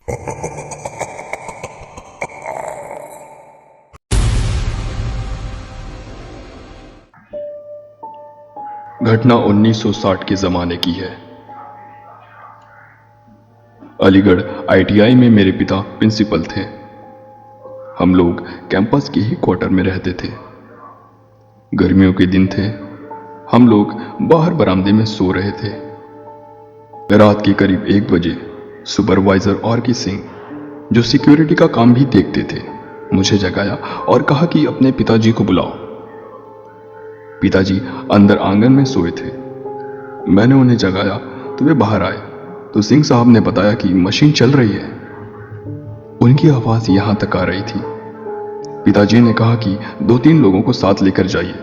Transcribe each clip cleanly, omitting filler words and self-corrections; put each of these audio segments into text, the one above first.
घटना 1960 के ज़माने की है। अलीगढ़ आईटीआई में मेरे पिता प्रिंसिपल थे। हम लोग कैंपस के ही क्वार्टर में रहते थे। गर्मियों के दिन थे। हम लोग बाहर बरामदे में सो रहे थे। रात के करीब 1 बजे सुपरवाइजर आर.के. सिंह, जो सिक्योरिटी का काम भी देखते थे, मुझे जगाया और कहा कि अपने पिताजी को बुलाओ। पिताजी अंदर आंगन में सोए थे। मैंने उन्हें जगाया तो वे बाहर आए तो सिंह साहब ने बताया कि मशीन चल रही है। उनकी आवाज़ यहाँ तक आ रही थी। पिताजी ने कहा कि 2-3 लोगों को साथ लेकर जाइए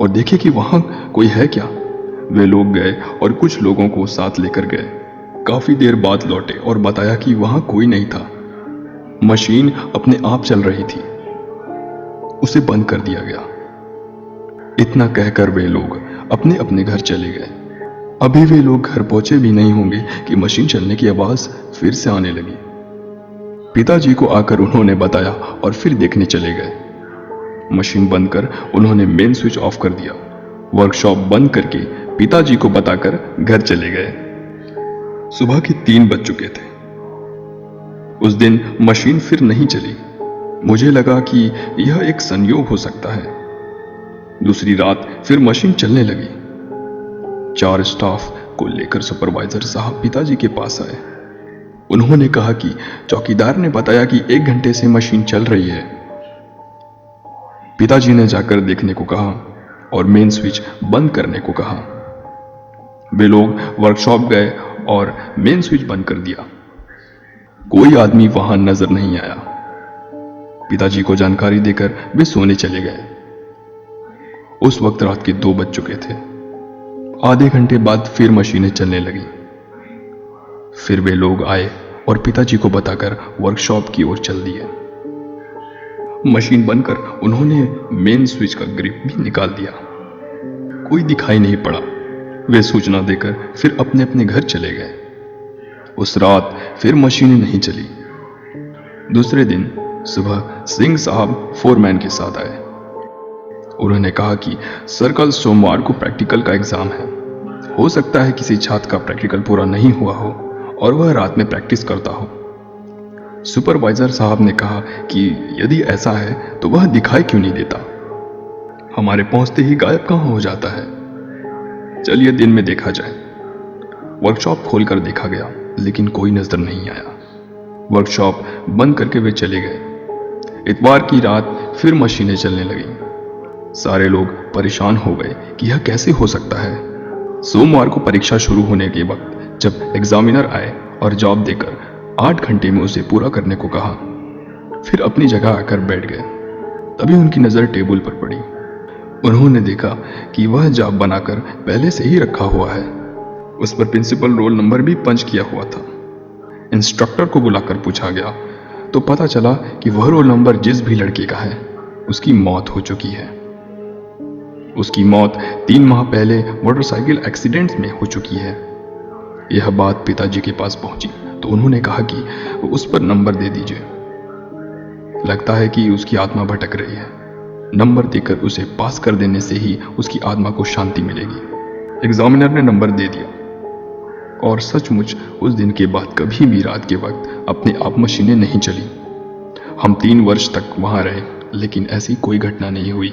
और देखिए कि वहाँ कोई है क्या। वे लोग गए और कुछ लोगों को साथ लेकर गए। काफ़ी देर बाद लौटे और बताया कि वहाँ कोई नहीं था। मशीन अपने आप चल रही थी। उसे बंद कर दिया गया। इतना कहकर वे लोग अपने अपने घर चले गए। अभी वे लोग घर पहुंचे भी नहीं होंगे कि मशीन चलने की आवाज फिर से आने लगी। पिताजी को आकर उन्होंने बताया और फिर देखने चले गए। मशीन बंद कर उन्होंने मेन स्विच ऑफ कर दिया। वर्कशॉप बंद करके पिताजी को बताकर घर चले गए। सुबह के 3 बज चुके थे। उस दिन मशीन फिर नहीं चली। मुझे लगा कि यह एक संयोग हो सकता है। दूसरी रात फिर मशीन चलने लगी। 4 स्टाफ को लेकर सुपरवाइजर साहब पिताजी के पास आए। उन्होंने कहा कि चौकीदार ने बताया कि 1 घंटे से मशीन चल रही है। पिताजी ने जाकर देखने को कहा और मेन स्विच बंद करने को कहा। वे लोग वर्कशॉप गए और मेन स्विच बंद कर दिया। कोई आदमी वहां नजर नहीं आया। पिताजी को जानकारी देकर वे सोने चले गए। उस वक्त रात के 2 बज चुके थे। आधे घंटे बाद फिर मशीनें चलने लगी। फिर वे लोग आए और पिताजी को बताकर वर्कशॉप की ओर चल दिए। मशीन बंद कर उन्होंने मेन स्विच का ग्रिप भी निकाल दिया। कोई दिखाई नहीं पड़ा। वे सूचना देकर फिर अपने अपने घर चले गए। उस रात फिर मशीनें नहीं चली। दूसरे दिन सुबह सिंह साहब फोरमैन के साथ आए। उन्होंने कहा कि सर कल सोमवार को प्रैक्टिकल का एग्जाम है। हो सकता है किसी छात्र का प्रैक्टिकल पूरा नहीं हुआ हो और वह रात में प्रैक्टिस करता हो। सुपरवाइजर साहब ने कहा कि यदि ऐसा है तो वह दिखाई क्यों नहीं देता। हमारे पहुंचते ही गायब कहां हो जाता है। चलिए दिन में देखा जाए। वर्कशॉप खोलकर देखा गया लेकिन कोई नजर नहीं आया। वर्कशॉप बंद करके वे चले गए। इतवार की रात फिर मशीनें चलने लगीं। सारे लोग परेशान हो गए कि यह कैसे हो सकता है। सोमवार को परीक्षा शुरू होने के वक्त जब एग्जामिनर आए और जवाब देकर 8 घंटे में उसे पूरा करने को कहा, फिर अपनी जगह आकर बैठ गए। तभी उनकी नज़र टेबल पर पड़ी। उन्होंने देखा कि वह जवाब बनाकर पहले से ही रखा हुआ है। उस पर प्रिंसिपल रोल नंबर भी पंच किया हुआ था। इंस्ट्रक्टर को बुलाकर पूछा गया तो पता चला कि वह रोल नंबर जिस भी लड़के का है उसकी मौत हो चुकी है। उसकी मौत 3 माह पहले मोटरसाइकिल एक्सीडेंट में हो चुकी है। यह बात पिताजी के पास पहुंची तो उन्होंने कहा कि उस पर नंबर दे दीजिए। लगता है कि उसकी आत्मा भटक रही है। नंबर देकर उसे पास कर देने से ही उसकी आत्मा को शांति मिलेगी। एग्जामिनर ने नंबर दे दिया और सचमुच उस दिन के बाद कभी भी रात के वक्त अपने आप मशीनें नहीं चली। हम 3 वर्ष तक वहां रहे लेकिन ऐसी कोई घटना नहीं हुई।